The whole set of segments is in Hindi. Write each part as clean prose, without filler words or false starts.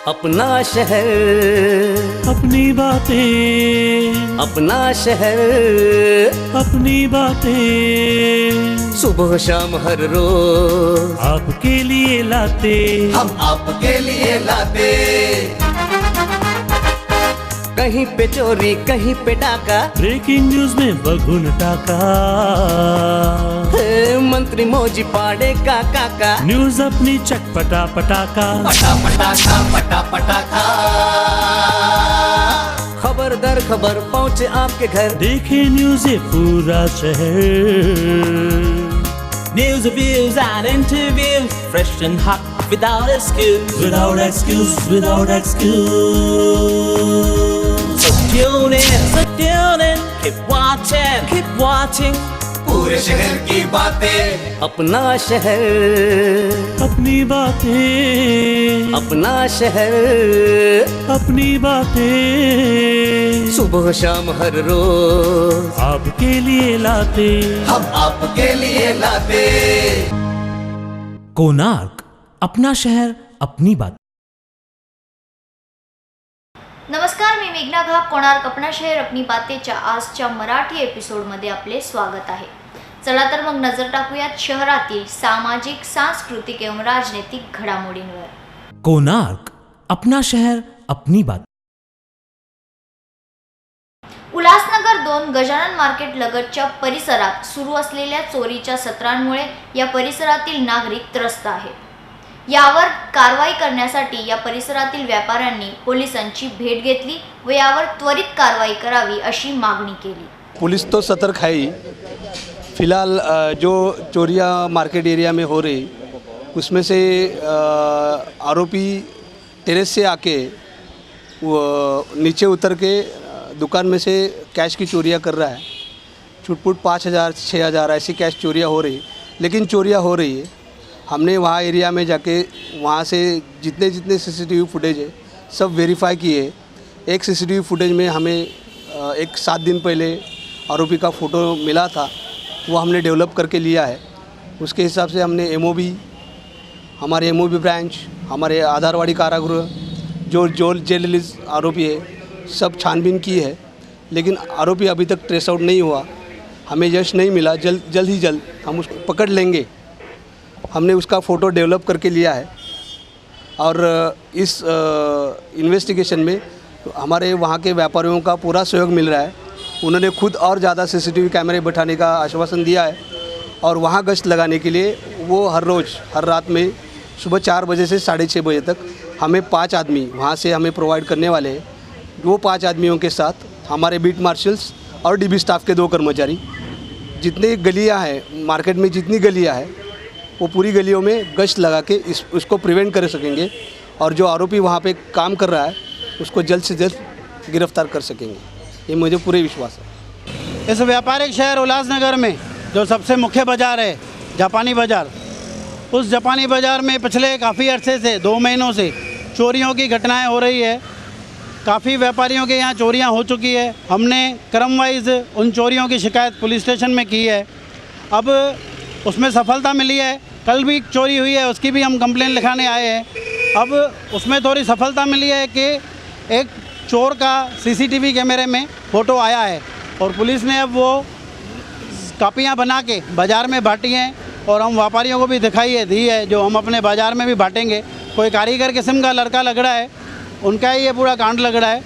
अपना शहर, अपनी बातें, अपना शहर, अपनी बातें, सुबह शाम हर रोज आपके लिए लाते, हम आपके लिए लाते। कहीं पे चोरी, कहीं पे डाका, ब्रेकिंग न्यूज में बगुन टाका, मंत्री मौजी पाड़े का काका, न्यूज अपनी चटपटा पटाका, पटा पटाखा पटा पटाखा। खबर दर खबर पहुँचे आपके घर, देखे न्यूज ये पूरा शहर। News, reviews and interviews, fresh and hot, without excuse. Without excuse, without excuse. So tune in, keep watching. पूरे शहर की बातें, अपना शहर, अपनी बातें, अपना शहर, अपनी बातें, सुबह शाम हर रोज आपके लिए लाते, हम आपके लिए लाते। कोणार्क, अपना शहर अपनी बात. नमस्कार, मी मेघना घाग. कोणार्क अपना शहर अपनी बातेच्या आजच्या मराठी एपिसोडमध्ये आपले स्वागत आहे. चला तर मग नजर टाकूयात शहरातील सामाजिक, सांस्कृतिक एवं राजनैतिक घडामोडींवर. कोणार्क, अपना शहर अपनी बात. उल्हासनगर 2 गजानन मार्केट लगतच्या परिसरात सुरू असलेल्या चोरीच्या सत्रांमुळे या परिसरातील नागरिक त्रस्त आहेत. यावर कारवाई करण्यासाठी या परिसरातील व्यापाऱ्यांनी पोलिसांची भेट घेतली व यावर त्वरित कारवाई करावी अशी मागणी केली. पुलिस तो सतर्क है ही. फ़िलहाल जो चोरियाँ मार्केट एरिया में हो रही उसमें से आरोपी टेरेस से आके वो नीचे उतर के दुकान में से कैश की चोरियाँ कर रहा है. छुटपुट 5,000 6,000 ऐसी कैश चोरियाँ हो रही, लेकिन चोरियाँ हो रही है. हमने वहाँ एरिया में जाके वहाँ से जितने सीसीटीवी फुटेज है सब वेरीफाई किए. एक सीसीटीवी फुटेज में हमें एक 7 दिन पहले आरोपी का फ़ोटो मिला था, वो हमने डेवलप करके लिया है. उसके हिसाब से हमने एमओबी, हमारे एमओबी ब्रांच, हमारे आधारवाड़ी कारागृह जो जेल रिलीज आरोपी है सब छानबीन की है, लेकिन आरोपी अभी तक ट्रेस आउट नहीं हुआ. हमें यश नहीं मिला. जल्द ही जल्द हम उसको पकड़ लेंगे. हमने उसका फ़ोटो डेवलप करके लिया है और इस इन्वेस्टिगेशन में हमारे वहाँ के व्यापारियों का पूरा सहयोग मिल रहा है. उन्होंने खुद और ज़्यादा सीसीटीवी कैमरे बैठाने का आश्वासन दिया है और वहाँ गश्त लगाने के लिए वो हर रोज़ हर रात में सुबह 4 बजे से 6:30 बजे तक हमें 5 आदमी वहाँ से हमें प्रोवाइड करने वाले हैं. वो 5 आदमियों के साथ हमारे बीट मार्शल्स और डीबी स्टाफ के 2 कर्मचारी जितनी गलियाँ हैं मार्केट में, जितनी गलियाँ हैं वो पूरी गलियों में गश्त लगा के उसको प्रिवेंट कर सकेंगे और जो आरोपी वहाँ पे काम कर रहा है उसको जल्द से जल्द गिरफ्तार कर सकेंगे. ये मुझे पूरे विश्वास है. इस व्यापारिक शहर उल्लासनगर में जो सबसे मुख्य बाज़ार है जापानी बाज़ार, उस जापानी बाज़ार में पिछले काफ़ी अरसे से 2 महीनों से चोरियों की घटनाएं हो रही है. काफ़ी व्यापारियों के यहाँ चोरियां हो चुकी है. हमने क्रम वाइज उन चोरियों की शिकायत पुलिस स्टेशन में की है. अब उसमें सफलता मिली है. कल भी चोरी हुई है, उसकी भी हम कंप्लेंट लिखाने आए हैं. अब उसमें थोड़ी सफलता मिली है कि एक चोर का सीसीटीवी कैमरे में फ़ोटो आया है और पुलिस ने अब वो कापियाँ बना के बाज़ार में बांटी हैं और हम व्यापारियों को भी दी है जो हम अपने बाज़ार में भी बांटेंगे. कोई कारीगर किस्म का लड़का लग रहा है, उनका ही ये पूरा कांड लग रहा है.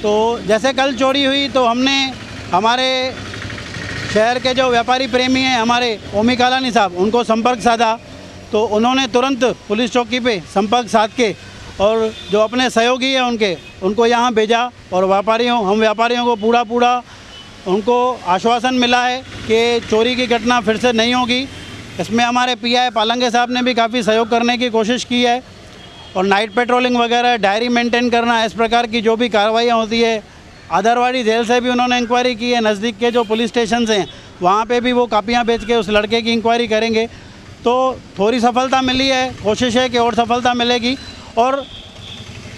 तो जैसे कल चोरी हुई तो हमने हमारे शहर के जो व्यापारी प्रेमी हैं हमारे ओमी कालानी साहब, उनको संपर्क साधा तो उन्होंने तुरंत पुलिस चौकी पे संपर्क साध के और जो अपने सहयोगी हैं उनको यहाँ भेजा और हम व्यापारियों को पूरा उनको आश्वासन मिला है कि चोरी की घटना फिर से नहीं होगी. इसमें हमारे पीआई पालंगे साहब ने भी काफ़ी सहयोग करने की कोशिश की है और नाइट पेट्रोलिंग वगैरह, डायरी मेंटेन करना, इस प्रकार की जो भी कार्रवाइयाँ होती है. आधारवाड़ी जेल से भी उन्होंने इंक्वायरी की है. नज़दीक के जो पुलिस स्टेशन हैं वहाँ पे भी वो कापियाँ बेच के उस लड़के की इंक्वायरी करेंगे. तो थोड़ी सफलता मिली है, कोशिश है कि और सफलता मिलेगी. और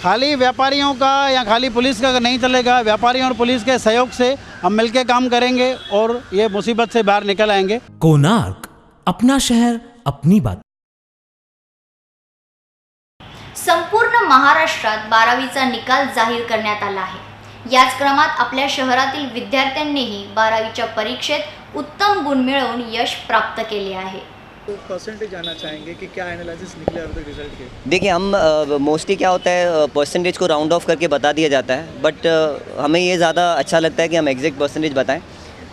खाली व्यापारियों का या खाली पुलिस का नहीं चलेगा. व्यापारियों और पुलिस के सहयोग से हम मिलकर काम करेंगे और ये मुसीबत से बाहर निकल आएंगे. कोणार्क, अपना शहर अपनी बात. संपूर्ण महाराष्ट्रात 12वीचा निकाल जाहीर करण्यात आला आहे. याच क्रमात आपल्या शहरातील विद्यार्थ्यांनीही 12वीच्या परीक्षेत उत्तम गुण मिळवून यश प्राप्त केले आहे. तो परसेंटेज जानना चाहेंगे कि क्या एनालिसिस निकले अब तक रिजल्ट के? देखिए हम मोस्टली क्या होता है परसेंटेज को राउंड ऑफ करके बता दिया जाता है, बट हमें ये ज़्यादा अच्छा लगता है कि हम एग्जैक्ट परसेंटेज बताएं.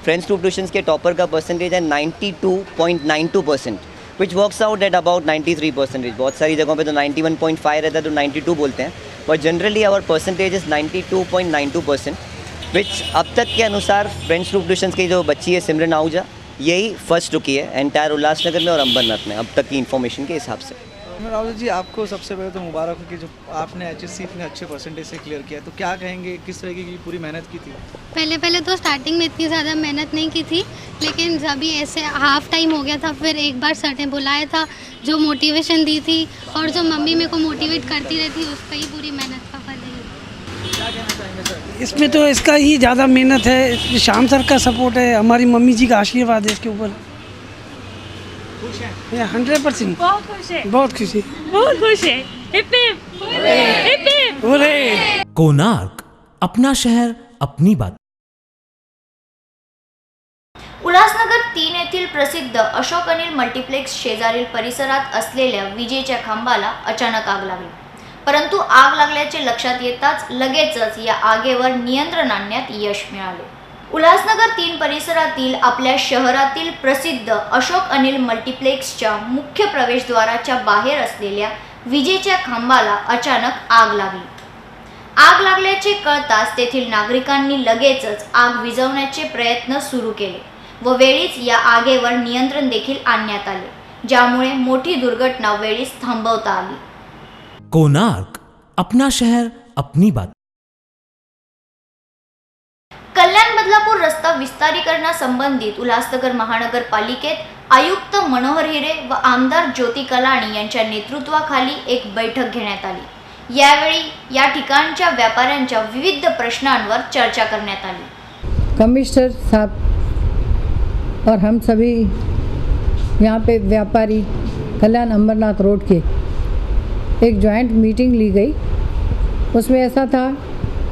फ्रेंड्स टू ट्यूशन्स के टॉपर का परसेंटेज है 92.92%, which works out at about 93%. बहुत सारी जगहों पे तो 91.5 रहता है तो 92 बोलते हैं, but generally our percentage is 92.92%, which अब तक के अनुसार फ्रेंड्स टू ट्यूशन्स की जो बच्ची है सिमरन आहूजा, यही फर्स्ट रुकी है एंटायर उल्लासनगर में और अंबरनाथ में अब तक की इन्फॉर्मेशन के हिसाब से. राहुल जी, आपको सबसे पहले तो मुबारक हो कि जो आपने HSC इतने अच्छे परसेंटेज से क्लियर किया, तो क्या कहेंगे, किस तरीके की पूरी मेहनत की थी? पहले तो स्टार्टिंग में इतनी ज़्यादा मेहनत नहीं की थी, लेकिन अभी ऐसे हाफ टाइम हो गया था, फिर एक बार सर ने बुलाया था, जो मोटिवेशन दी थी और जो मम्मी मेरे को मोटिवेट करती रहती, उसका ही पूरी मेहनत का फल है. क्या कहना चाहेंगे सर? इसमें तो इसका ही ज़्यादा मेहनत है, श्याम सर का सपोर्ट है, हमारी मम्मी जी का आशीर्वाद है इसके ऊपर. खुश हैं? 100%. बहुत खुश है, बहुत खुशी. बहुत खुश है. Hip hip hip hip. होरे. कोणार्क, अपना शहर अपनी बात. उल्हासनगर 3 येथील प्रसिद्ध अशोक अनिल मल्टीप्लेक्स शेजारील परिसरात असलेल्या विजेच्या खांबाला अचानक आग लागली. परंतु आग लागल्याचे लक्षात येताच लगेचच या आगीवर नियंत्रण आणण्यात यश मिळाले. उल्हासनगर 3 परिसरातील आपल्या शहरातील प्रसिद्ध अशोक अनिल मल्टीप्लेक्सच्या मुख्य प्रवेशद्वाराच्या बाहेर असलेल्या विजेच्या खांबाला अचानक आग लागली. आग लागल्याचे कळताच तेथील नागरिकांनी लगेचच आग विझवण्याचे प्रयत्न सुरू केले व वेळीच या आगीवर नियंत्रण देखील आणण्यात आले, ज्यामुळे मोठी दुर्घटना वेळीच थांबवता आली. कोणार्क, अपना शहर अपनी बात. कल्याण बदलापूर रस्ता विस्तारीकरणासंबंधित उल्हासनगर महानगरपालिकेत आयुक्त मनोहर हिरे व आमदार ज्योती कलाणी यांच्या नेतृत्वाखाली एक बैठक घेण्यात आली. यावेळी या ठिकाणच्या व्यापाऱ्यांच्या विविध प्रश्नांवर चर्चा करण्यात आली. कमिश्नर साहब और हम सभी यहाँ पे व्यापारी कल्याण अंबरनाथ रोड के एक जॉइंट मीटिंग ली गई. उसमें ऐसा था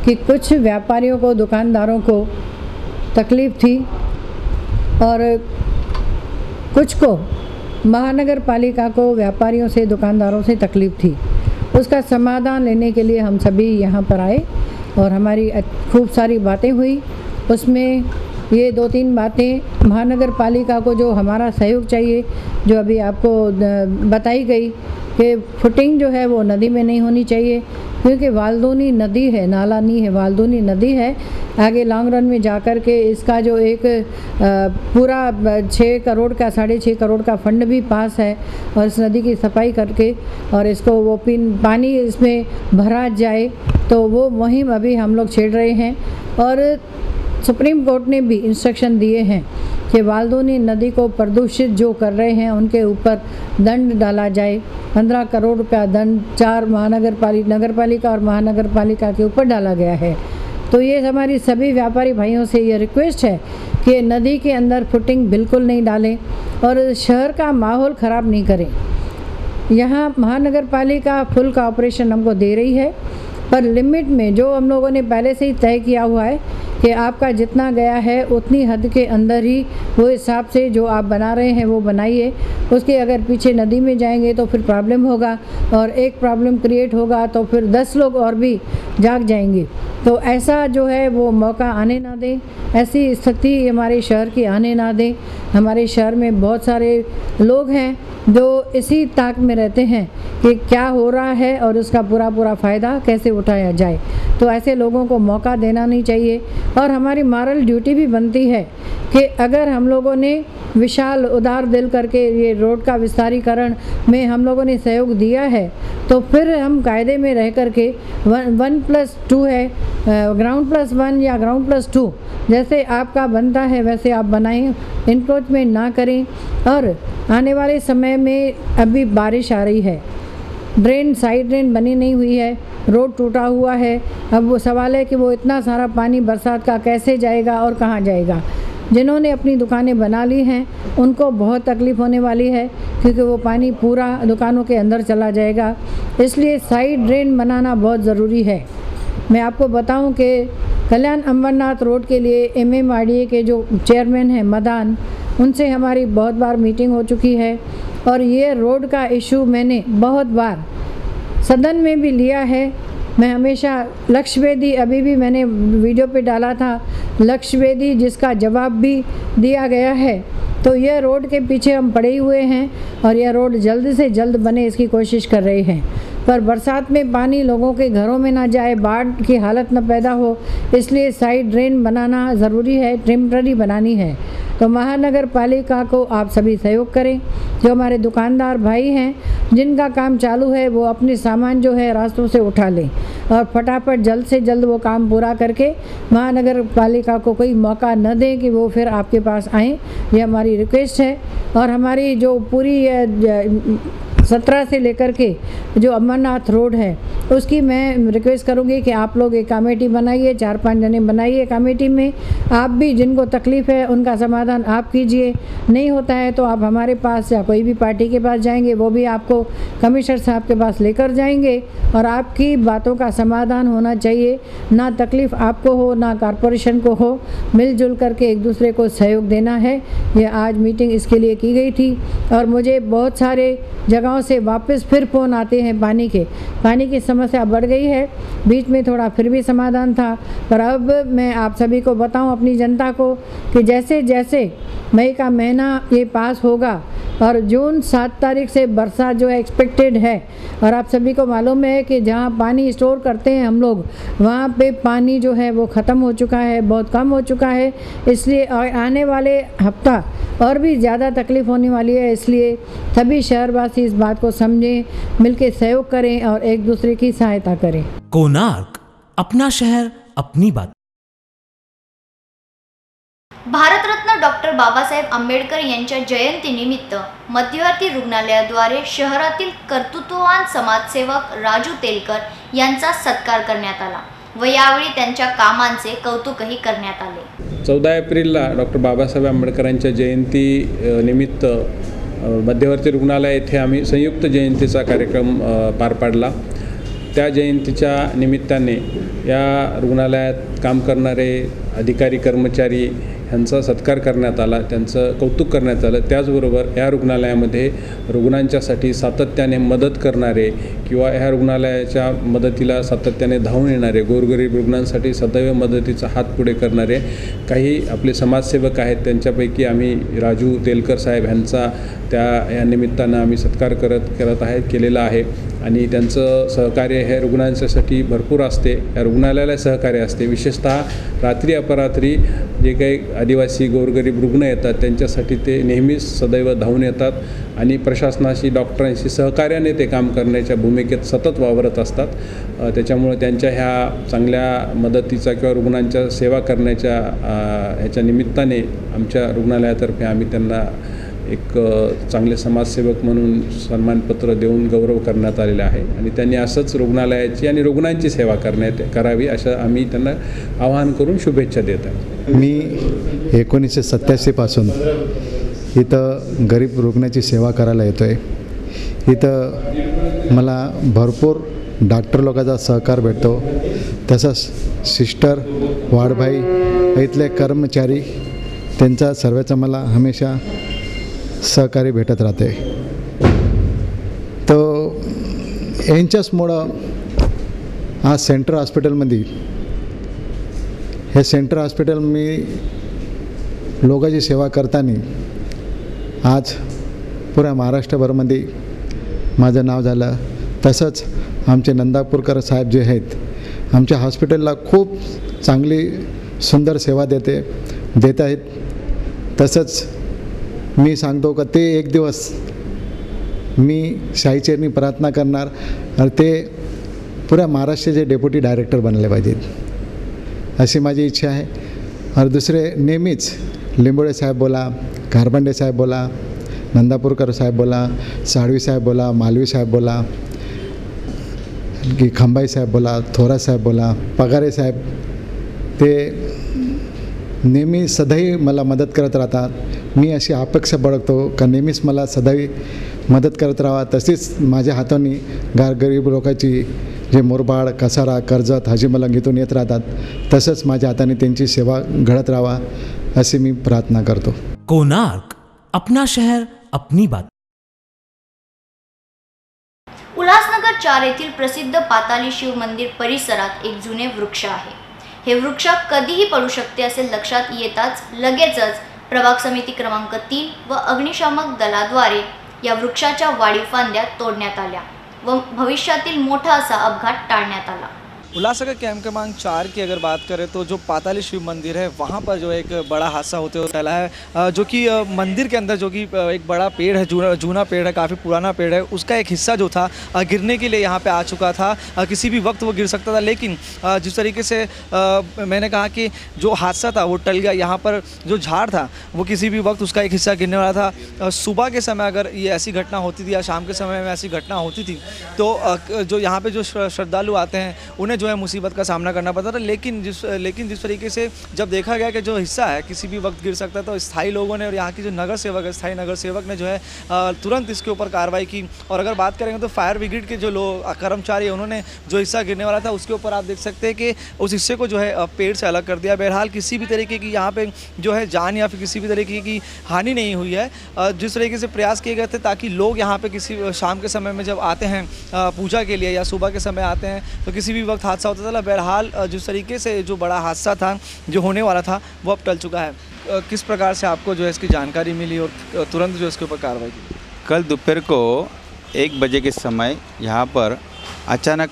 कि कुछ व्यापारियों को, दुकानदारों को तकलीफ़ थी और कुछ को महानगर पालिका को व्यापारियों से, दुकानदारों से तकलीफ़ थी. उसका समाधान लेने के लिए हम सभी यहाँ पर आए और हमारी खूब सारी बातें हुई. उसमें ये 2-3 बातें महानगर पालिका को जो हमारा सहयोग चाहिए, जो अभी आपको बताई गई कि फुटिंग जो है वो नदी में नहीं होनी चाहिए, क्योंकि वाल्दोनी नदी है, नाला नहीं है, वाल्दोनी नदी है. आगे लॉन्ग रन में जाकर के इसका जो एक पूरा 6 करोड़ का 6.5 करोड़ का फंड भी पास है और इस नदी की सफाई करके और इसको वो पानी इसमें भरा जाए, तो वो मुहिम अभी हम लोग छेड़ रहे हैं. और सुप्रीम कोर्ट ने भी इंस्ट्रक्शन दिए हैं कि वाल्दोनी नदी को प्रदूषित जो कर रहे हैं उनके ऊपर दंड डाला जाए. 15 करोड़ रुपया दंड 4 नगर पालिका और महानगर पालिका के ऊपर डाला गया है. तो ये हमारी सभी व्यापारी भाइयों से ये रिक्वेस्ट है कि नदी के अंदर फुटिंग बिल्कुल नहीं डालें और शहर का माहौल ख़राब नहीं करें. यहाँ महानगर पालिका फुल का ऑपरेशन हमको दे रही है, पर लिमिट में जो हम लोगों ने पहले से ही तय किया हुआ है कि आपका जितना गया है उतनी हद के अंदर ही वो हिसाब से जो आप बना रहे हैं वो बनाइए. उसके अगर पीछे नदी में जाएंगे तो फिर प्रॉब्लम होगा और एक प्रॉब्लम क्रिएट होगा तो फिर 10 लोग और भी जाग जाएंगे. तो ऐसा जो है वो मौका आने ना दें, ऐसी स्थिति हमारे शहर की आने ना दें. हमारे शहर में बहुत सारे लोग हैं जो इसी ताक में रहते हैं कि क्या हो रहा है और उसका पूरा फ़ायदा कैसे उठाया जाए. तो ऐसे लोगों को मौका देना नहीं चाहिए. और हमारी मॉरल ड्यूटी भी बनती है कि अगर हम लोगों ने विशाल उदार दिल करके ये रोड का विस्तारीकरण में हम लोगों ने सहयोग दिया है, तो फिर हम कायदे में रह करके 1+2 है, ग्राउंड +1 या ग्राउंड +2 जैसे आपका बनता है वैसे आप बनाएं, इंक्रोचमेंट ना करें. और आने वाले समय में अभी बारिश आ रही है, साइड ड्रेन बनी नहीं हुई है, रोड टूटा हुआ है. अब वो सवाल है कि वो इतना सारा पानी बरसात का कैसे जाएगा और कहाँ जाएगा. जिन्होंने अपनी दुकानें बना ली हैं उनको बहुत तकलीफ़ होने वाली है, क्योंकि वो पानी पूरा दुकानों के अंदर चला जाएगा। इसलिए साइड ड्रेन बनाना बहुत ज़रूरी है। मैं आपको बताऊं कि कल्याण अंबरनाथ रोड के लिए MMRDA के जो चेयरमैन हैं मदान, उनसे हमारी बहुत बार मीटिंग हो चुकी है और ये रोड का इशू मैंने बहुत बार सदन में भी लिया है। मैं हमेशा लक्ष्य वेदी, अभी भी मैंने वीडियो पे डाला था लक्ष्य वेदी, जिसका जवाब भी दिया गया है। तो यह रोड के पीछे हम पड़े हुए हैं और यह रोड जल्द से जल्द बने इसकी कोशिश कर रहे हैं, पर बरसात में पानी लोगों के घरों में ना जाए, बाढ़ की हालत न पैदा हो, इसलिए साइड ड्रेन बनाना ज़रूरी है, टेम्पररी बनानी है। तो महानगर पालिका को आप सभी सहयोग करें। जो हमारे दुकानदार भाई हैं जिनका काम चालू है, वो अपने सामान जो है रास्तों से उठा लें और फटाफट जल्द से जल्द वो काम पूरा करके महानगर पालिका को कोई मौका न दें कि वो फिर आपके पास आएँ। ये हमारी रिक्वेस्ट है। और हमारी जो पूरी 17 से लेकर के जो अमरनाथ रोड है उसकी मैं रिक्वेस्ट करूँगी कि आप लोग एक कमेटी बनाइए, 4-5 जने बनाइए कमेटी में। आप भी जिनको तकलीफ़ है उनका समाधान आप कीजिए, नहीं होता है तो आप हमारे पास या कोई भी पार्टी के पास जाएंगे, वो भी आपको कमिश्नर साहब के पास लेकर जाएंगे और आपकी बातों का समाधान होना चाहिए। ना तकलीफ़ आपको हो ना कॉरपोरेशन को हो, मिलजुल करके एक दूसरे को सहयोग देना है। यह आज मीटिंग इसके लिए की गई थी और मुझे बहुत सारे जगहों से वापस फिर फ़ोन आते हैं पानी की समस्या बढ़ गई है। बीच में थोड़ा फिर भी समाधान था, पर अब मैं आप सभी को बताऊं, अपनी जनता को, कि जैसे जैसे मई का महीना ये पास होगा और जून 7 तारीख से बरसात जो है एक्सपेक्टेड है, और आप सभी को मालूम है कि जहाँ पानी स्टोर करते हैं हम लोग, वहाँ पे पानी जो है वो ख़त्म हो चुका है, बहुत कम हो चुका है। इसलिए आने वाले हफ्ता और भी ज़्यादा तकलीफ़ होने वाली है। इसलिए सभी शहरवासी इस बात को समझें, मिलकर सहयोग करें और एक दूसरे की सहायता करें। कोणार्क, अपना शहर अपनी बात। भारतरत्न डॉक्टर बाबासाहेब आंबेडकर यांच्या जयंतीनिमित्त मध्यवर्ती रुग्णालयाद्वारे शहरातील कर्तृत्ववान समाजसेवक राजू तेलकर यांचा सत्कार करण्यात आला व यावेळी त्यांच्या कामांचे कौतुकही करण्यात आले। 14 एप्रिलला डॉक्टर बाबासाहेब आंबेडकरांच्या जयंती निमित्त मध्यवर्ती रुग्णालय येथे आम्ही संयुक्त जयंतीचा कार्यक्रम पार पाडला। त्या जयंतीच्या निमित्ताने या रुग्णालयात काम करणारे अधिकारी कर्मचारी यांचा सत्कार करण्यात आला, त्यांचं कौतुक करण्यात आलं। त्याचबरोबर या रुग्णालयामध्ये रुग्णांच्यासाठी सातत्याने मदत करणारे किंवा ह्या रुग्णालयाच्या मदतीला सातत्याने धावून येणारे, गोरगरीब रुग्णांसाठी सदैव मदतीचा हात पुढे करणारे काही आपले समाजसेवक आहेत। त्यांच्यापैकी आम्ही राजू तेलकर साहेब यांचा या निमित्तानं आम्ही सत्कार केलेला आहे आणि त्यांचं सहकार्य हे रुग्णांच्यासाठी भरपूर असते। या रुग्णालयाला सहकार्य असते, विशेषतः रात्री अपरात्री जे काही आदिवासी गोरगरीब रुग्ण येतात त्यांच्यासाठी ते नेहमीच सदैव धावून येतात आणि प्रशासनाशी, डॉक्टरांशी सहकार्याने ते काम करण्याच्या भूमिकेत सतत वावरत असतात। त्याच्यामुळे त्यांच्या ह्या चांगल्या मदतीचा किंवा रुग्णांच्या सेवा करण्याच्या ह्याच्या निमित्ताने आमच्या रुग्णालयातर्फे आम्ही त्यांना एक चांगले समाजसेवक म्हणून सन्मानपत्र देऊन गौरव करण्यात आलेला आहे आणि त्यांनी असंच रुग्णालयाची आणि रुग्णांची सेवा करावी असं आम्ही त्यांना आवाहन करून शुभेच्छा देत आहे। मी 1987 पासून इथं गरीब रुग्णाची सेवा करायला येतो आहे। इथं मला भरपूर डॉक्टर लोकांचा सहकार भेटतो, तसंच सिस्टर, वार्डभाई, इथले कर्मचारी, त्यांचा सर्वांचा मला हमेशा सहकार्य भेटत राहते। तो यांच्याचमुळं आज सेंट्रल हॉस्पिटलमध्ये, हे सेंट्रल हॉस्पिटल मी लोकांची सेवा करताना आज पुऱ्या महाराष्ट्रभरमध्ये माझं नाव झालं। तसंच आमचे नंदापूरकर साहेब जे आहेत, आमच्या हॉस्पिटलला खूप चांगली सुंदर सेवा देत आहेत। तसंच मी सांगतो का ते एक दिवस मी शाहीचरणी प्रार्थना करणार आणि ते पुऱ्या महाराष्ट्राचे डेप्युटी डायरेक्टर बनले पाहिजेत अशी माझी इच्छा आहे। और दुसरे नेहमीच लिंबोडे साहेब बोला, घारबंडे साहेब बोला, नंदापूरकर साहेब बोला, साळवी साहेब बोला, मालवी साहेब बोला, की खंबाई साहेब बोला, थोरा साहेब बोला, पगारे साहेब, ते नेहमी सदैव मला मदत करत राहतात. मी अशी अपेक्षा बाळगतो का नेहमीच मला सदैव मदत करत राहावा. तसेच माझ्या हाताने गरीब लोकांची जे मुरबाड, कसारा, कर्जत, हजीमलंगीतून येत राहतात, तसंच माझ्या हाताने त्यांची सेवा घडत राहावा अशी मी प्रार्थना करतो. कोणार्क अपना शहर अपनी बात. उल्हासनगर 4 येथील प्रसिद्ध पाताली शिव मंदिर परिसरात एक जुने वृक्ष आहे. हे वृक्ष कधीही पडू शकते असे लक्षात येताच लगेचच प्रभाग समिती क्रमांक 3 व अग्निशामक दलाद्वारे या वृक्षाच्या वाढीव फांद्या तोडण्यात आल्या व भविष्यातील मोठा असा अपघात टाळण्यात आला. उल्लासनगर कैंप क्रमांक 4 की अगर बात करें तो जो पाताली शिव मंदिर है वहाँ पर जो एक बड़ा हादसा होते हुए फैला है, जो कि मंदिर के अंदर जो कि एक बड़ा पेड़ है, जूना पेड़ है, काफ़ी पुराना पेड़ है, उसका एक हिस्सा जो था गिरने के लिए यहाँ पे आ चुका था. किसी भी वक्त वो गिर सकता था, लेकिन जिस तरीके से मैंने कहा कि जो हादसा था वो टल गया. यहाँ पर जो झाड़ था वो किसी भी वक्त उसका एक हिस्सा गिरने वाला था. सुबह के समय अगर ये ऐसी घटना होती थी या शाम के समय में ऐसी घटना होती थी तो जो यहाँ पर जो श्रद्धालु आते हैं उन्हें जो है मुसीबत का सामना करना पड़ता था. लेकिन जिस तरीके से जब देखा गया कि जो हिस्सा है किसी भी वक्त गिर सकता है, तो स्थायी लोगों ने और यहाँ की जो नगर सेवक है, स्थायी नगर सेवक ने जो है तुरंत इसके ऊपर कार्रवाई की. और अगर बात करेंगे तो फायर ब्रिगेड के जो लोग कर्मचारी हैं उन्होंने जो हिस्सा गिरने वाला था उसके ऊपर आप देख सकते हैं कि उस हिस्से को जो है पेड़ से अलग कर दिया. बहरहाल किसी भी तरीके की यहाँ पे जो है जान या फिर किसी भी तरीके की हानि नहीं हुई है. जिस तरीके से प्रयास किए गए थे ताकि लोग यहाँ पे किसी शाम के समय में जब आते हैं पूजा के लिए या सुबह के समय आते हैं तो किसी भी वक्त हादसा होता था. बहरहाल जिस तरीके से जो बड़ा हादसा था जो होने वाला था वो अब टल चुका है. किस प्रकार से आपको जो है इसकी जानकारी मिली और तुरंत जो इसके ऊपर कार्रवाई की? कल दोपहर को 1 बजे के समय यहाँ पर अचानक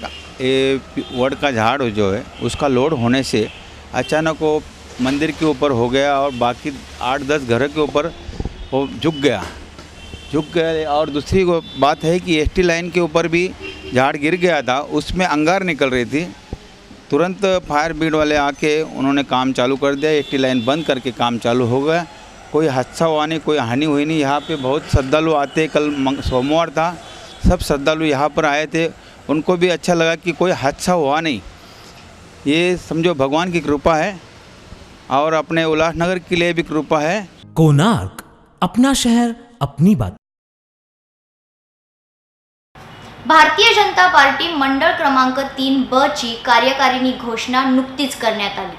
वड का झाड़ जो है उसका लोड होने से अचानक वो मंदिर के ऊपर हो गया और बाकी 8-10 घर के ऊपर वो झुक गया. और दूसरी बात है कि ST लाइन के ऊपर भी झाड़ गिर गया था, उसमें अंगार निकल रही थी. तुरंत फायर ब्रिगेड वाले आके उन्होंने काम चालू कर दिया. ST लाइन बंद करके काम चालू हो गया. कोई हादसा हुआ नहीं, कोई हानि हुई नहीं. यहाँ पे बहुत श्रद्धालु आते. कल सोमवार था, सब श्रद्धालु यहाँ पर आए थे. उनको भी अच्छा लगा कि कोई हादसा हुआ नहीं. ये समझो भगवान की कृपा है और अपने उल्लासनगर के लिए भी कृपा है. कोणार्क अपना शहर अपनी बात. भारतीय जनता पार्टी मंडळ क्रमांक 3B ची कार्यकारिणी घोषणा नुकतीच करण्यात आली.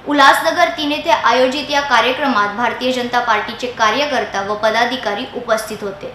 उल्हासनगर 3 येथे आयोजित या कार्यक्रमात भारतीय जनता पार्टीचे कार्यकर्ता व पदाधिकारी उपस्थित होते.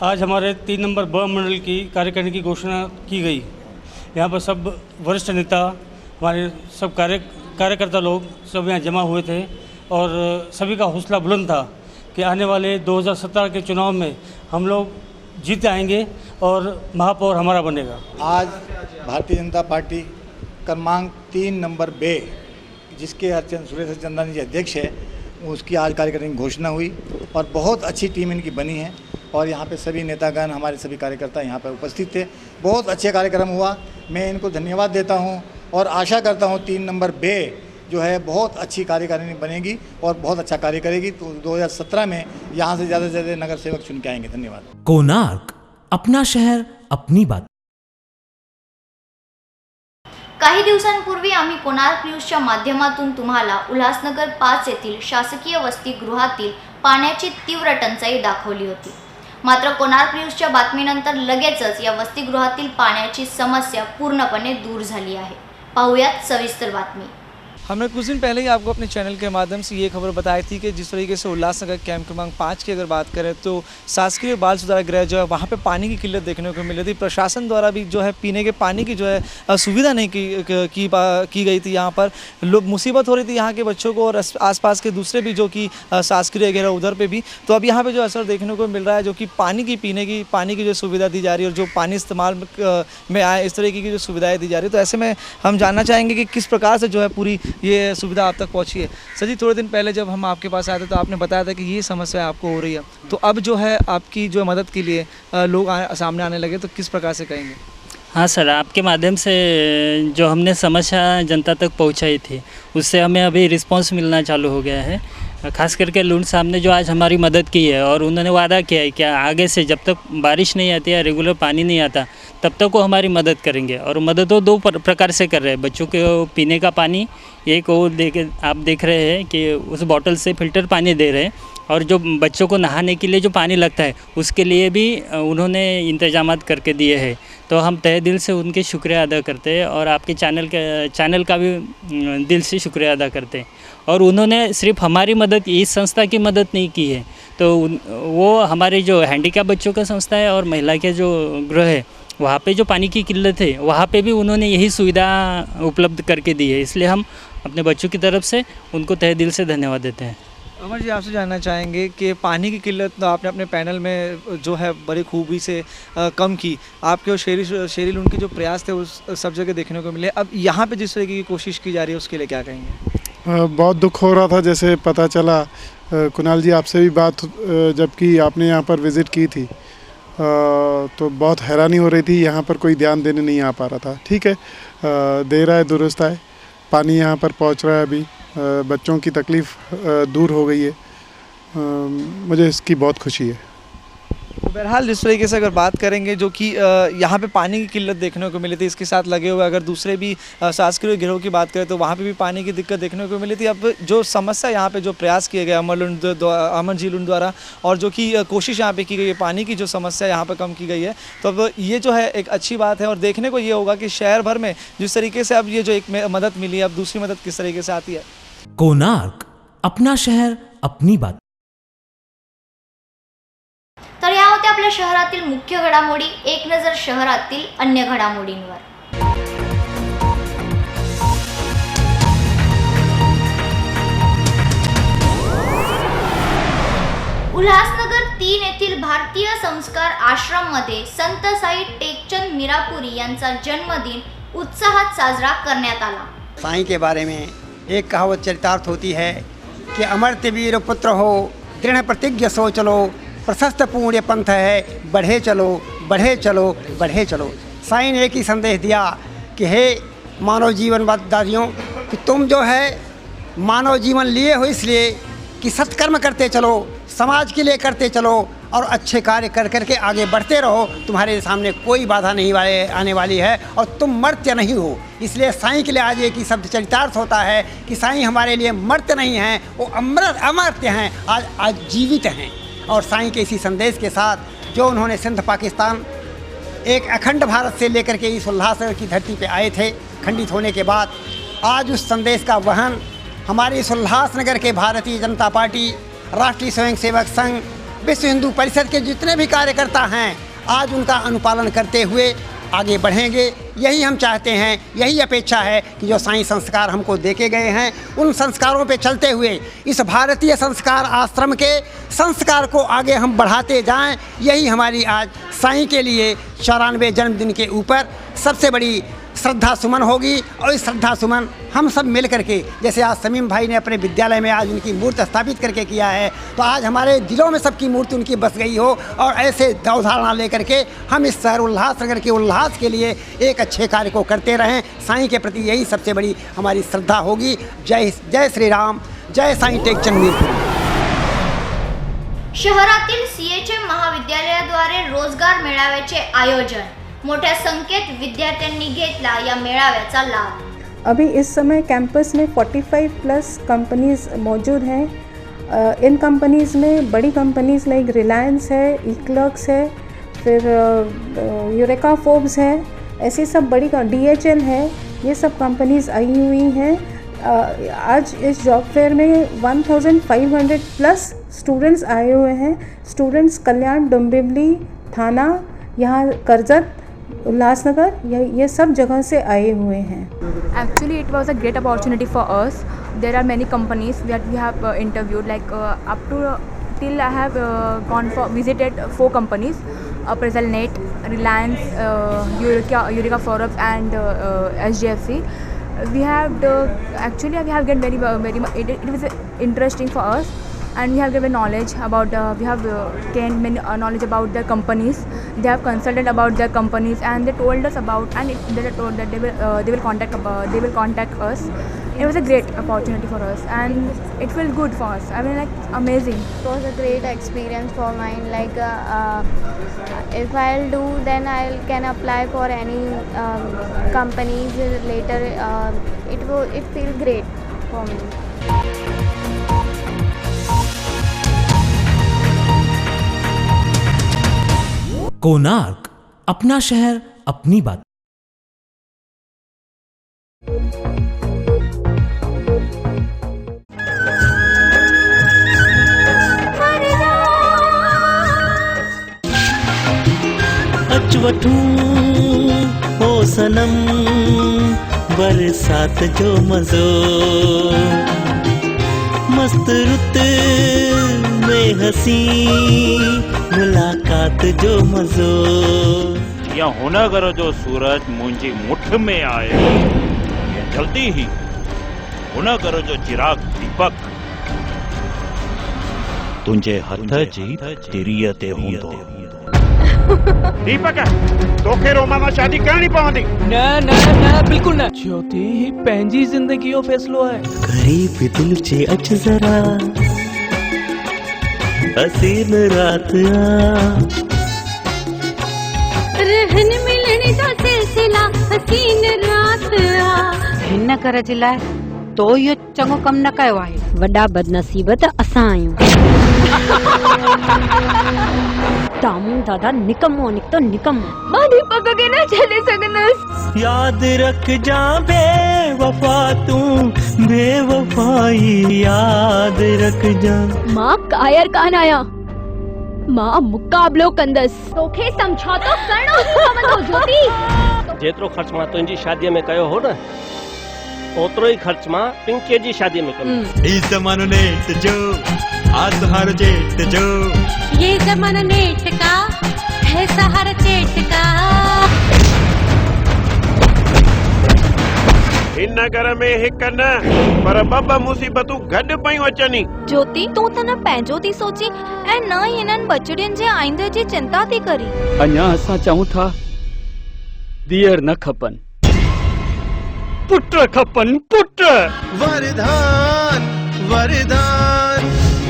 आज हमारे 3 नंबर ब मंडल की कार्यकारिणी की घोषणा की गई. यहाँ पर सब वरिष्ठ नेता, हमारे सब कार्यकर्ता लोग सब यहाँ जमा हुए थे और सभी का हौसला बुलंद था कि आने वाले 2017 के चुनाव में हम लोग जीत आएंगे और महापौर हमारा बनेगा. आज भारतीय जनता पार्टी क्रमांक 3 नंबर B जिसके सुरेश चंदानी जी अध्यक्ष है, उसकी आज कार्यकारिणी घोषणा हुई और बहुत अच्छी टीम इनकी बनी है. और यहाँ पे सभी नेतागण, हमारे सभी कार्यकर्ता यहाँ पर उपस्थित थे. बहुत अच्छा कार्यक्रम हुआ. मैं इनको धन्यवाद देता हूँ और आशा करता हूँ 3 नंबर B जो है बहुत अच्छी कार्यकारिणी बनेगी और बहुत अच्छा कार्य करेगी. तो 2017 में यहाँ से ज़्यादा से ज़्यादा नगर सेवक चुन के आएंगे. धन्यवाद. कोणार्क अपना शहर अपनी बात. काही दिवसांपूर्वी आम्ही कोणार्क न्यूजच्या माध्यमातून तुम्हाला उल्हासनगर 5 येथील शासकीय वसतिगृहातील पाण्याची तीव्र टंचाई दाखवली होती. मात्र कोणार्क न्यूजच्या बातमीनंतर लगेचच या वसतिगृहातील पाण्याची समस्या पूर्णपणे दूर झाली आहे. पाहूयात सविस्तर बातमी. हमने कुछ दिन पहले ही आपको अपने चैनल के माध्यम से ये खबर बताई थी कि जिस तरीके से उल्लासनगर कैंप क्रमांक 5 की अगर बात करें तो शासकीय बाल सुधार गृह जो है वहाँ पे पानी की किल्लत देखने को मिल रही थी. प्रशासन द्वारा भी जो है पीने के पानी की जो है सुविधा नहीं की गई थी. यहाँ पर लोग मुसीबत हो रही थी यहाँ के बच्चों को और आसपास के दूसरे भी जो कि शासकीय गृह उधर पे भी. तो अब यहाँ पे जो असर देखने को मिल रहा है जो कि पीने की पानी की जो सुविधा दी जा रही है और जो पानी इस्तेमाल में आए इस तरीके की जो सुविधाएँ दी जा रही है. तो ऐसे में हम जानना चाहेंगे कि किस प्रकार से जो है पूरी ये सुविधा आप तक पहुंची है. सर जी, थोड़े दिन पहले जब हम आपके पास आए थे तो आपने बताया था कि ये समस्या आपको हो रही है. तो अब जो है आपकी जो मदद के लिए लोग सामने आने लगे, तो किस प्रकार से कहेंगे? हाँ सर, आपके माध्यम से जो हमने समस्या जनता तक पहुंचाई थी उससे हमें अभी रिस्पांस मिलना चालू हो गया है. खास करके लुंड साहब ने जो आज हमारी मदद की है और उन्होंने वादा किया है कि आगे से जब तक बारिश नहीं आती है, रेगुलर पानी नहीं आता, तब तक वो हमारी मदद करेंगे. और मदद वो दो प्रकार से कर रहे हैं. बच्चों को पीने का पानी एक वो आप देख रहे हैं कि उस बॉटल से फ़िल्टर पानी दे रहे हैं, और जो बच्चों को नहाने के लिए जो पानी लगता है उसके लिए भी उन्होंने इंतजामात करके दिए हैं. तो हम तहे दिल से उनके शुक्रिया अदा करते हैं और आपके चैनल का भी दिल से शुक्रिया अदा करते हैं. और उन्होंने सिर्फ हमारी मदद, इस संस्था की मदद नहीं की है, तो वो हमारे जो हैंडीकैप बच्चों का संस्था है और महिला के जो गृह है वहाँ पे जो पानी की किल्लत है वहाँ पे भी उन्होंने यही सुविधा उपलब्ध करके दी है. इसलिए हम अपने बच्चों की तरफ से उनको तहे दिल से धन्यवाद देते हैं. अमर जी, आपसे जानना चाहेंगे कि पानी की किल्लत तो आपने अपने पैनल में जो है बड़ी खूबी से कम की. आपके और शेरी लुंड के जो प्रयास थे उस सब जगह देखने को मिले. अब यहाँ पे जिस तरीके की कोशिश की जा रही है उसके लिए क्या कहेंगे? बहुत दुख हो रहा था जैसे पता चला. कुणाल जी, आपसे भी बात जबकि आपने यहाँ पर विज़िट की थी तो बहुत हैरानी हो रही थी. यहाँ पर कोई ध्यान देने नहीं आ पा रहा था. ठीक है, देर आए दुरुस्त आए. पानी यहाँ पर पहुँच रहा है. अभी बच्चों की तकलीफ़ दूर हो गई है. मुझे इसकी बहुत खुशी है. तो बहरहाल जिस तरीके से अगर बात करेंगे जो कि यहाँ पे पानी की किल्लत देखने को मिली थी, इसके साथ लगे हुए अगर दूसरे भी शासकीय गिरोह की बात करें तो वहाँ पे भी पानी की दिक्कत देखने को मिली थी. अब जो समस्या यहाँ पे जो प्रयास किए गए अमर जी लुंड द्वारा और जो कि कोशिश यहाँ पे की गई है पानी की जो समस्या यहाँ पर कम की गई है, तो अब ये जो है एक अच्छी बात है. और देखने को ये होगा कि शहर भर में जिस तरीके से अब ये जो एक मदद मिली है, अब दूसरी मदद किस तरीके से आती है. कोणार्क, अपना शहर अपनी बात. तर या होत्या आपल्या शहरातील मुख्य घडामोडी. एक नजर शहरातील अन्य घडामोडींवर. उल्हासनगर 3 येथील भारतीय संस्कार आश्रम मध्ये संत साई टेकचंद मीरापुरी यांचा जन्मदिन उत्साहात साजरा करण्यात आला. साईं के बारे में एक कहावत चरितार्थ होती है कि अमर्त्य वीर पुत्र हो, दृढ़ प्रतिज्ञ सो चलो, प्रशस्त पुण्य पंथ है, बढ़े चलो बढ़े चलो बढ़े चलो. साईं ने एक ही संदेश दिया कि हे मानव जीवनवादियों, कि तुम जो है मानव जीवन लिए हो इसलिए कि सत्कर्म करते चलो, समाज के लिए करते चलो और अच्छे कार्य कर करके आगे बढ़ते रहो. तुम्हारे सामने कोई बाधा नहीं आने वाली है और तुम मर्त्य नहीं हो. इसलिए साईं के लिए आज एक ही शब्द चरितार्थ होता है कि साईं हमारे लिए मर्त्य नहीं हैं, वो अमर्त्य हैं, आज जीवित हैं. और साईं के इसी संदेश के साथ जो उन्होंने सिंध पाकिस्तान एक अखंड भारत से लेकर के इस उल्लासनगर की धरती पे आए थे, खंडित होने के बाद आज उस संदेश का वहन हमारे इस उल्लासनगर के भारतीय जनता पार्टी, राष्ट्रीय स्वयंसेवक संघ, विश्व हिंदू परिषद के जितने भी कार्यकर्ता हैं आज उनका अनुपालन करते हुए आगे बढ़ेंगे. यही हम चाहते हैं, यही अपेक्षा है कि जो साईं संस्कार हमको देके गए हैं उन संस्कारों पे चलते हुए इस भारतीय संस्कार आश्रम के संस्कार को आगे हम बढ़ाते जाएं. यही हमारी आज साईं के लिए 94वें जन्मदिन के ऊपर सबसे बड़ी श्रद्धा सुमन होगी. और इस श्रद्धा सुमन हम सब मिल करके, जैसे आज समीम भाई ने अपने विद्यालय में आज उनकी मूर्ति स्थापित करके किया है, तो आज हमारे दिलों में सबकी मूर्ति उनकी बस गई हो. और ऐसे अवधारणा लेकर के हम इस शहर उल्लासनगर के उल्लास के लिए एक अच्छे कार्य को करते रहें. साईं के प्रति यही सबसे बड़ी हमारी श्रद्धा होगी. जय श्री राम, जय साईं टेकचंद मीरपुरी. शहरातील CHM महाविद्यालयाद्वारे रोजगार मेळाव्याचे आयोजन. मोठ्या संख्येत विद्यार्थ्यांनी घेतला या मेळाव्याचा लाभ. अभी इस समय कैंपस में 45+ कंपनीज मौजूद हैं इन कंपनीज़ में बड़ी कंपनीज़ लाइक रिलायंस है, इक्लर्क्स है, फिर यूरेका फोर्ब्स है, ऐसी सब बड़ी DHL है, ये सब कंपनीज़ आई हुई हैं। आज इस जॉब फेयर में 1500 प्लस स्टूडेंट्स आए हुए हैं। स्टूडेंट्स कल्याण, डोंबिवली, थाना, यहाँ करजत, उल्लासनगर, ये सब जगह से आए हुए हैं। Actually, it was a great opportunity for us. There are many companies that we have interviewed. Like up to till I have visited 4 companies: Appraisalnet, Reliance, Eureka Forbes, and SGFC. We have actually we have get very it was interesting for us, and we have given knowledge about we have gained many knowledge about the companies. They have consulted about their companies, and they told us about, and they told that they will contact us. It was a great opportunity for us, and it felt good for us. I mean, like, amazing. It was a great experience for mine. Like if I'll do, then I can apply for any companies later. It feels great for me. Konark, अपना शहर अपनी बात। अचवठूं ओ सनम बरसात जो मज़ो, मस्त रुत में हंसी मुलाकात जो मज़ो। या हुनगर जो सूरज मुंहिंजी मुठ में आए, जल्दी ही हुनगर जो चिराग दीपक तुंहिंजे हथ जी तिरीअ ते हूंदो। दीपक, तोखे रोमा मां शादी करणी पवंदी। न न न, बिल्कुल न। ज्योति ही पंहिंजी जिंदगी जो फैसलो है। करीब दिल जे अच जरा, हसीन रात रहन मिलण जो सिलसिला, हसीन रात हिन कर जे लाइ तो इहो चङो कमु न कयो आहे। वॾा बदनसीब त असां आहियूं। दामू दादा निकम्मो निकतो निकम्मो। मां दीपक खे न छॾे सघंदसि। याद रख जा बेवफा तूं, बेवफाई याद रख जा। मां कायर कान आहियां, मां मुकाबलो कंदसि। तोखे समझौतो करणो पवंदो ज्योति। जेतिरो ख़र्च मां तुंहिंजी शादीअ में कयो हो न, ओतिरो ई ख़र्च मां पिंकीअ जी शादीअ में कंदुसि। ई ज़मानो नेट जो, आ तुहारो जेठ जो। ये ज़माना नेट का है, सहारा चेट का। हिन घर में हिक न पर ॿ मुसीबतूं गॾु पयूं अचनि। ज्योति, तूं त न पंहिंजो थी सोची ऐं न हिननि बचड़ियुनि जे आईंदे जी चिंता थी करी। अञा असां चऊं था धीअर न खपनि, पुट खपनि, पुट। वरदान वरदान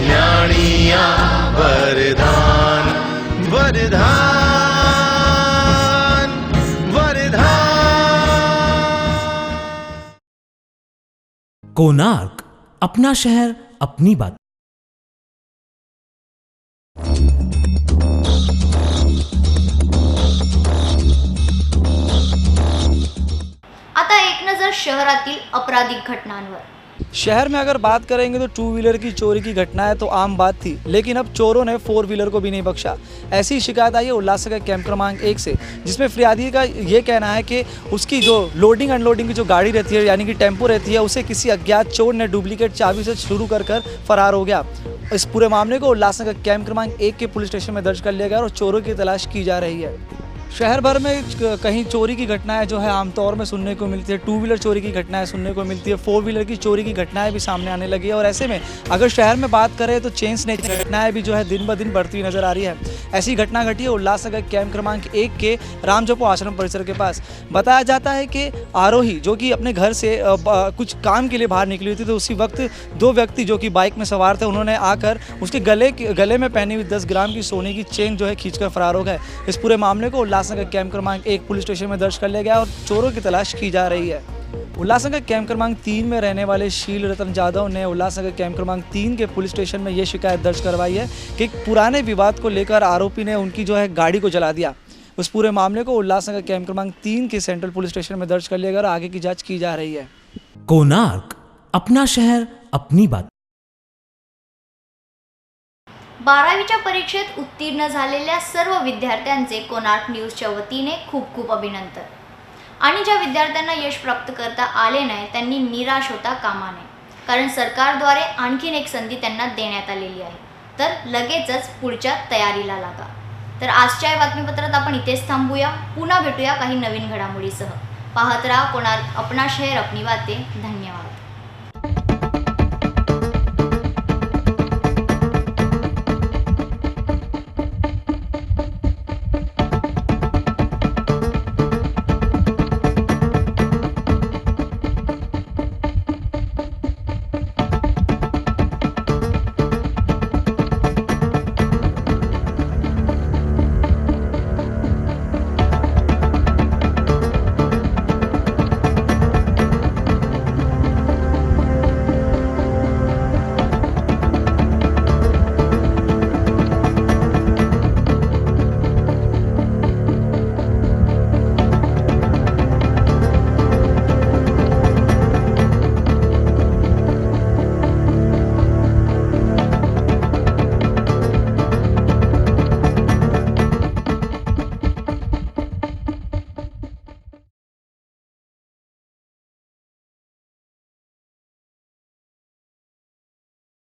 न्याणिया वरदान वरदान वरदान। कोणार्क, अपना शहर अपनी बात। आता एक नजर शहरातील आपराधिक घटनांवर। शहर में अगर बात करेंगे तो 2 व्हीलर की चोरी की घटनाएं तो आम बात थी, लेकिन अब चोरों ने 4 व्हीलर को भी नहीं बख्शा। ऐसी शिकायत आई है उल्लासनगर कैंप क्रमांक 1 से, जिसमें फिरियादी का ये कहना है कि उसकी जो लोडिंग अनलोडिंग की जो गाड़ी रहती है, यानी कि टेम्पो रहती है, उसे किसी अज्ञात चोर ने डुप्लीकेट चाबी से शुरू कर फरार हो गया। इस पूरे मामले को उल्लासनगर कैंप क्रमांक 1 के पुलिस स्टेशन में दर्ज कर लिया गया और चोरों की तलाश की जा रही है। शहर भर में कहीं चोरी की घटनाएं जो है आमतौर में सुनने को मिलती है। 2 व्हीलर चोरी की घटनाएं सुनने को मिलती है, 4 व्हीलर की चोरी की घटनाएं भी सामने आने लगी है। और ऐसे में अगर शहर में बात करें तो चेन स्नैचिंग की घटनाएं भी जो है दिन ब दिन बढ़ती नजर आ रही है। ऐसी घटना घटी है उल्लासनगर कैंप क्रमांक 1 के रामजपो आश्रम परिसर के पास। बताया जाता है कि आरोही जो कि अपने घर से कुछ काम के लिए बाहर निकली हुई थी, तो उसी वक्त 2 व्यक्ति जो कि बाइक में सवार थे, उन्होंने आकर उसके गले में पहनी हुई 10 ग्राम की सोने की चेन जो है खींचकर फरार हो गए। इस पूरे मामले को उल्लासनगर कैंप क्रमांक 1 पुलिस स्टेशन में दर्ज कर लिया गया और चोरों की तलाश की जा रही है। उल्लासनगर कैंप क्रमांक 3 में रहने वाले शील रतन जाधव ने उल्लासनगर कैंप क्रमांक 3 के पुलिस स्टेशन में ये शिकायत दर्ज करवाई है कि एक पुराने विवाद को लेकर आरोपी ने उनकी जो है गाड़ी को जला दिया। उस पूरे मामले को उल्लासनगर कैंप क्रमांक 3 के सेंट्रल पुलिस स्टेशन में दर्ज कर लिया गया और आगे की जांच की जा रही है। कोणार्क, अपना शहर अपनी बात। 12वीच्या परीक्षेत उत्तीर्ण झालेल्या सर्व विद्यार्थ्यांचे कोणार्क न्यूजच्या वतीने खूप खूप अभिनंदन। आणि ज्या विद्यार्थ्यांना यश प्राप्त करता आले नाही त्यांनी निराश होता कामा नये, कारण सरकारद्वारे आणखीन एक संधी त्यांना देण्यात आलेली आहे। तर लगेचच पुढच्या तयारीला लागा। तर आजच्या या बातमीपत्रात आपण इथेच थांबूया, पुन्हा भेटूया काही नवीन घडामोडीसह। पाहत राहा कोणार्क, अपना शहर अपनी बातें। धन्यवाद।